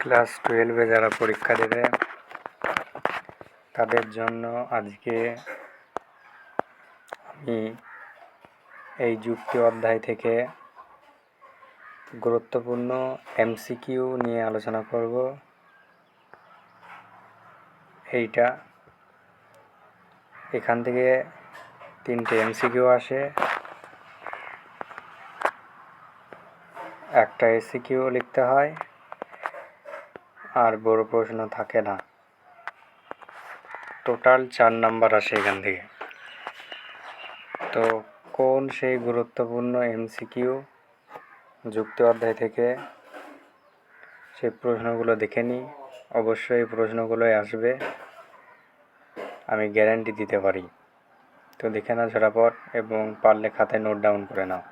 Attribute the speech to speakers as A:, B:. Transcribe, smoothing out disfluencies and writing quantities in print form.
A: Class 12-এ যারা পরীক্ষা দেবে তাদের জন্য আজকে আমি এই যুক্তি অধ্যায় থেকে গুরুত্বপূর্ণ এমসিকিউ নিয়ে আলোচনা করব। এখান থেকে 3টে এমসিকিউ আসে, একটা এসিকিউ লিখতে হয় আর বড় প্রশ্ন থাকে না। টোটাল 4 নাম্বার আসে এখান থেকে। তো কোন সেই গুরুত্বপূর্ণ এমসিকিউ যুক্তি অধ্যায় থেকে, সেই প্রশ্নগুলো দেখে নিই। অবশ্যই প্রশ্নগুলোই আসবে, আমি গ্যারান্টি দিতে পারি। তো দেখে নাও ঝটাপট এবং পারলে খাতায় নোট ডাউন করে নাও।